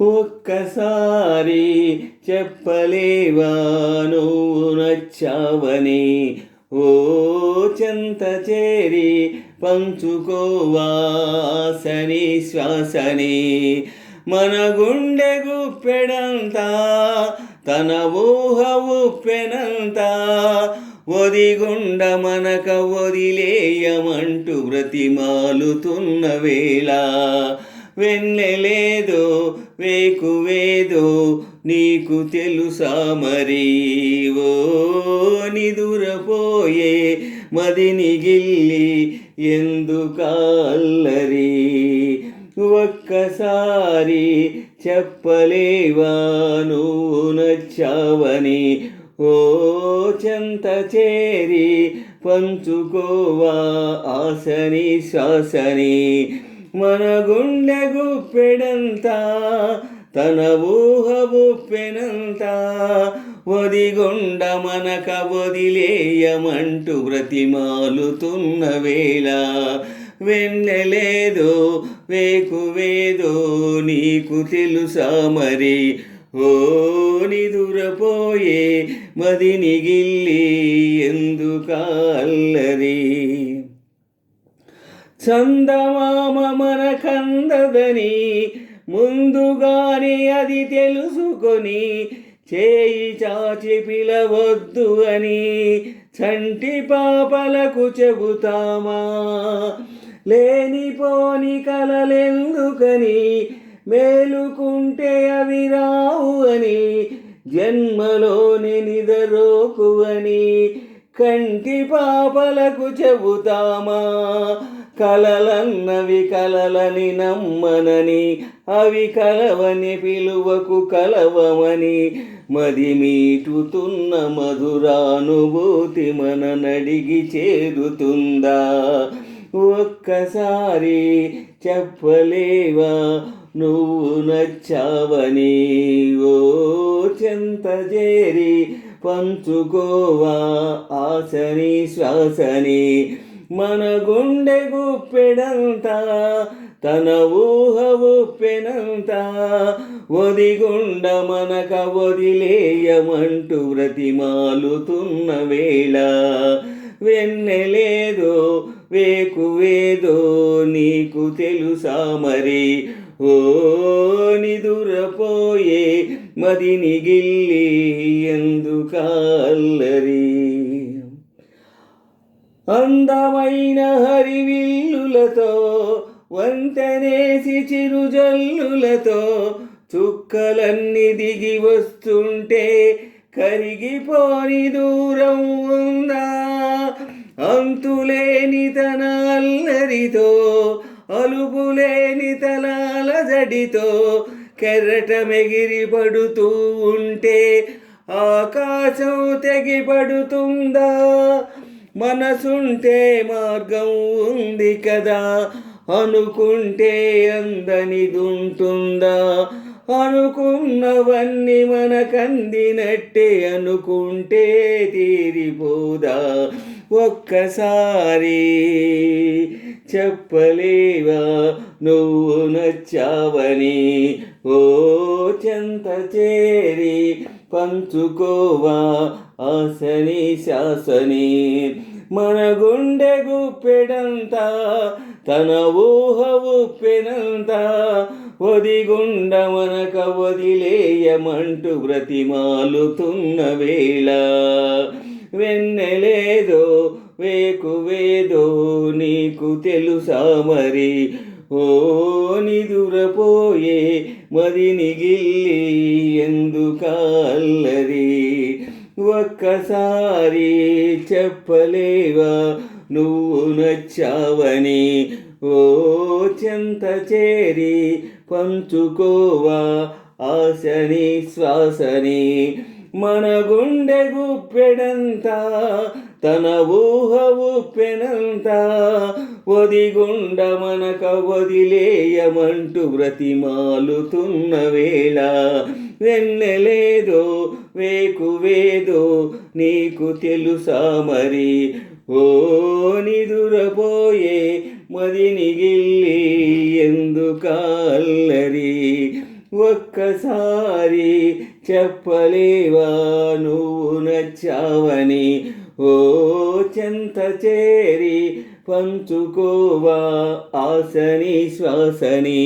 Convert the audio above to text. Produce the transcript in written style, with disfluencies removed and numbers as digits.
ఒక్కసారి చెప్పలేవా నువ్వు నచ్చావని, ఓ చెంత చేరి పంచుకోవా ఆశని శ్వాసని. మన గుండె గుప్పెడంతా తన ఊహ ఉప్పెనంతా, ఒదిగుండ మనక వదిలేయమంటూ బ్రతిమాలుతున్న వేళ. వెన్నెలేదో వేకువేదో నీకు తెలుసా మరి, ఓ నిదురపోయే మదిని గిల్లి ఎందుకల్లరి. ఒక్కసారి చెప్పలేవా నువ్వు నచ్చావని, ఓ చెంత చేరి పంచుకోవా ఆశని శ్వాసని. మన గుండె గుప్పెడంతా తన ఊహ ఉప్పెనంతా, ఒదిగుండ మనక వదిలేయమంటూ బ్రతిమాలుతున్న వేళ. వెన్నెలేదో వేకువేదో నీకు తెలుసా మరి, ఓ నిదురపోయే మదిని గిల్లి ఎందుకల్లరి. చందమామ మనకందదని ముందుగానే అది తెలుసుకొని, చేయి చాచి పిలవద్దు అని చంటి పాపలకు చెబుతామా. లేనిపోని కలలెందుకని మేలుకుంటే అవి రావు అని, జన్మలోని నిదరోకు అని కంటి పాపలకు చెబుతామా. కలలన్నవి కలలని నమ్మనని, అవి కలవని పిలువకు కలవమని, మది మీటుతున్న మధురానుభూతి మన నడిగి చేరుతుందా. ఒక్కసారి చెప్పలేవా నువ్వు నచ్చావని, ఓ చెంత చేరి పంచుకోవా ఆశని శ్వాసని. మన గుండె గుప్పెడంతా తన ఊహ ఉప్పెనంతా, ఒదిగుండ మనక వదిలేయమంటూ బ్రతిమాలుతున్న వేళ. వెన్నెలేదో వేకువేదో నీకు తెలుసా మరి, ఓ నిదురపోయే మదిని గిల్లి ఎందుకల్లరి. అందమైన హరివిల్లులతో వంతెనేసి చిరుజల్లులతో, చుక్కలన్నీ దిగి వస్తుంటే కరిగిపోని దూరం ఉందా. అంతులేని తన అల్లరితో అలుపులేని తన అలజడితో, కెరటమెగిరి పడుతూ ఉంటే ఆకాశం తెగిపడుతుందా. మనసుంటే మార్గం ఉంది కదా, అనుకుంటే అందనిదుంటుందా. అనుకున్నవన్నీ మనకందినట్టే అనుకుంటే తీరిపోదా. ఒక్కసారి చెప్పలేవా నువ్వు నచ్చావని, ఓ చెంత చేరి పంచుకోవా ఆశని శ్వాసని. మన గుండె గుప్పెడంతా తన ఊహ ఉప్పెనంతా, ఒదిగుండ మనక వదిలేయమంటూ బ్రతిమాలుతున్న వేళ. వెన్నెలేదో వేకువేదో నీకు తెలుసా మరి, ఓ నిదురపోయే మదిని గిల్లి ఎందుకల్లరి. ఒక్కసారి చెప్పలేవా నువ్వు నచ్చావని, ఓ చెంత చేరి పంచుకోవా ఆశని శ్వాసని. మన గుండె గుప్పెడంతా తన ఊహ ఉప్పెనంతా, ఒదిగుండ మనక వదిలేయమంటూ బ్రతిమాలుతున్న వేళ. వెన్నెలేదో వేకువేదో నీకు తెలుసా మరి, ఓ నిదురపోయే మదిని గిల్లి ఎందుకల్లరి. ఒక్కసారి చెప్పలేవా నువ్వు నచ్చావని ఓ చెంత చేరి పంచుకోవా ఆశని శ్వాసని.